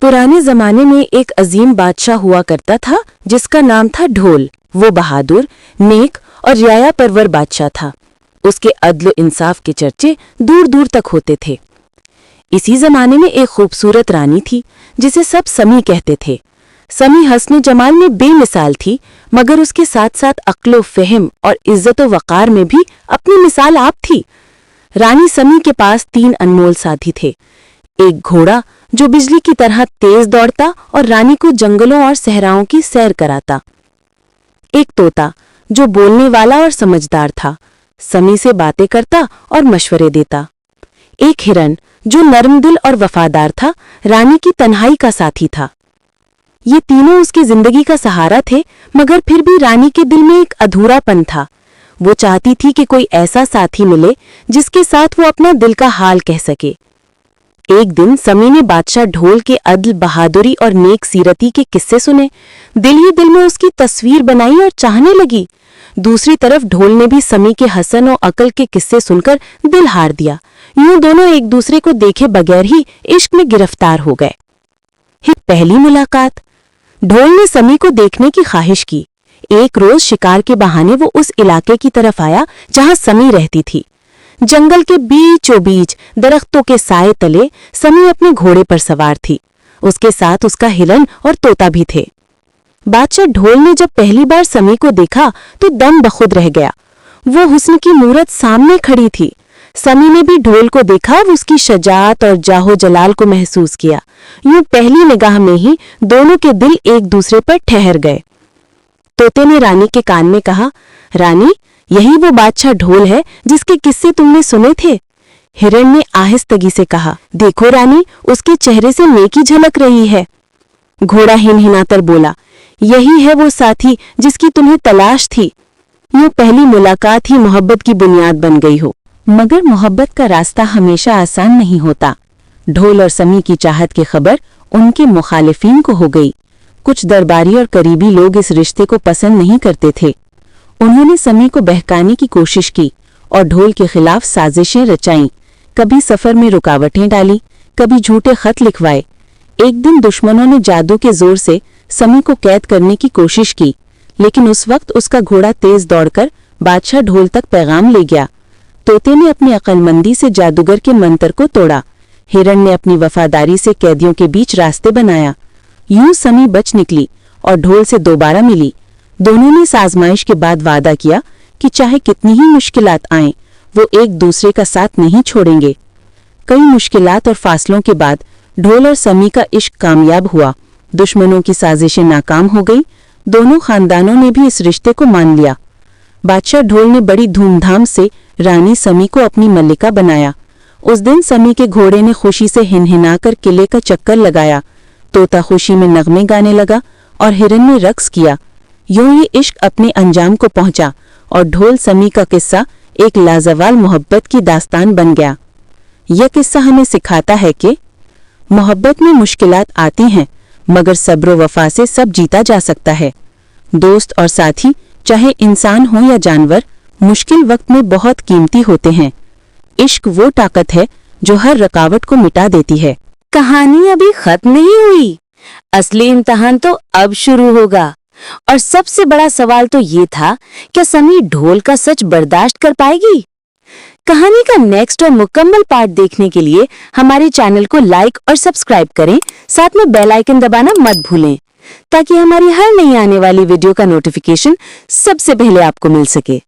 पुराने जमाने में एक अजीम बादशाह हुआ करता था जिसका नाम था ढोल। वो बहादुर, नेक और रियाया परवर बादशाह था। उसके अदल इंसाफ के चर्चे दूर दूर तक होते थे। इसी जमाने में एक खूबसूरत रानी थी जिसे सब समी कहते थे। समी हस्न जमाल में बेमिसाल थी, मगर उसके साथ साथ अक्लो फहम और इज्जत व वक़ार में भी अपनी मिसाल आप थी। रानी समी के पास 3 अनमोल साथी थे। एक घोड़ा जो बिजली की तरह तेज दौड़ता और रानी को जंगलों और सहराओं की सैर कराता। एक तोता जो बोलने वाला और समझदार था, समी से बातें करता और मशवरे देता। एक हिरन जो नरम दिल और वफादार था, रानी की तन्हाई का साथी था। ये तीनों उसकी जिंदगी का सहारा थे, मगर फिर भी रानी के दिल में एक अधूरापन था। वो चाहती थी कि कोई ऐसा साथी मिले जिसके साथ वो अपना दिल का हाल कह सके। एक दिन समी ने बादशाह ढोल के अदल, बहादुरी और नेक सीरती के किस्से सुने। दिल ही दिल में उसकी तस्वीर बनाई और चाहने लगी। दूसरी तरफ ढोल ने भी समी के हसन और अकल के किस्से सुनकर दिल हार दिया। यूं दोनों एक दूसरे को देखे बगैर ही इश्क में गिरफ्तार हो गए। पहली मुलाकात। ढोल ने समी को देखने की ख्वाहिश की। एक रोज शिकार के बहाने वो उस इलाके की तरफ आया जहां समी रहती थी। जंगल के बीचों बीच दरख्तों के साए तले समी अपने घोड़े पर सवार थी। उसके साथ उसका हिरन और तोता भी थे। बादशाह ढोल ने जब पहली बार समी को देखा तो दम बखुद रह गया। वो हुस्न की मूरत सामने खड़ी थी। समी ने भी ढोल को देखा, उसकी शजाअत और जाहो जलाल को महसूस किया। यूं पहली निगाह में ही दोनों के दिल एक दूसरे पर ठहर गए। तोते ने रानी के कान में कहा, रानी, यही वो बादशाह ढोल है जिसके किस्से तुमने सुने थे। हिरण ने आहिस्तगी से कहा, देखो रानी, उसके चेहरे से नेकी झलक रही है। घोड़ा हिनहिनाकर बोला, यही है वो साथी जिसकी तुम्हें तलाश थी। यूं पहली मुलाकात ही मोहब्बत की बुनियाद बन गई हो। मगर मोहब्बत का रास्ता हमेशा आसान नहीं होता। ढोल और समी की चाहत की खबर उनके मुखालिफिन को हो गई। कुछ दरबारी और करीबी लोग इस रिश्ते को पसंद नहीं करते थे। उन्होंने समी को बहकाने की कोशिश की और ढोल के खिलाफ साजिशें रचाईं। कभी सफर में रुकावटें डाली, कभी झूठे खत लिखवाए। एक दिन दुश्मनों ने जादू के जोर से समी को कैद करने की कोशिश की, लेकिन उस वक्त उसका घोड़ा तेज दौड़कर बादशाह ढोल तक पैगाम ले गया। तोते ने अपनी अक्लमंदी से जादूगर के मंत्र को तोड़ा। हिरण ने अपनी वफादारी से कैदियों के बीच रास्ते बनाया। यूं समी बच निकली और ढोल से दोबारा मिली। दोनों ने इस आजमाइश के बाद वादा किया कि चाहे कितनी ही मुश्किलात आएं, वो एक दूसरे का साथ नहीं छोड़ेंगे। कई मुश्किलात और फासलों के बाद ढोल और समी का इश्क कामयाब हुआ। दुश्मनों की साजिशें नाकाम हो गई। दोनों खानदानों ने भी इस रिश्ते को मान लिया। बादशाह ढोल ने बड़ी धूमधाम से रानी समी को अपनी मल्लिका बनाया। उस दिन समी के घोड़े ने खुशी से हिनहिनाकर किले का चक्कर लगाया। तोता खुशी में नगमे गाने लगा और हिरन ने रक्स किया। यूं ये इश्क अपने अंजाम को पहुंचा और ढोल समी का किस्सा एक लाजवाल मोहब्बत की दास्तान बन गया। यह किस्सा हमें सिखाता है कि मोहब्बत में मुश्किलात आती हैं, मगर सब्र वफा से सब जीता जा सकता है। दोस्त और साथी, चाहे इंसान हो या जानवर, मुश्किल वक्त में बहुत कीमती होते हैं। इश्क वो ताकत है जो हर रुकावट को मिटा देती है। कहानी अभी खत्म नहीं हुई। असली इम्तिहान तो अब शुरू होगा। और सबसे बड़ा सवाल तो ये था, क्या समी ढोल का सच बर्दाश्त कर पाएगी? कहानी का नेक्स्ट और मुकम्मल पार्ट देखने के लिए हमारे चैनल को लाइक और सब्सक्राइब करें। साथ में बेल आइकन दबाना मत भूलें, ताकि हमारी हर नई आने वाली वीडियो का नोटिफिकेशन सबसे पहले आपको मिल सके।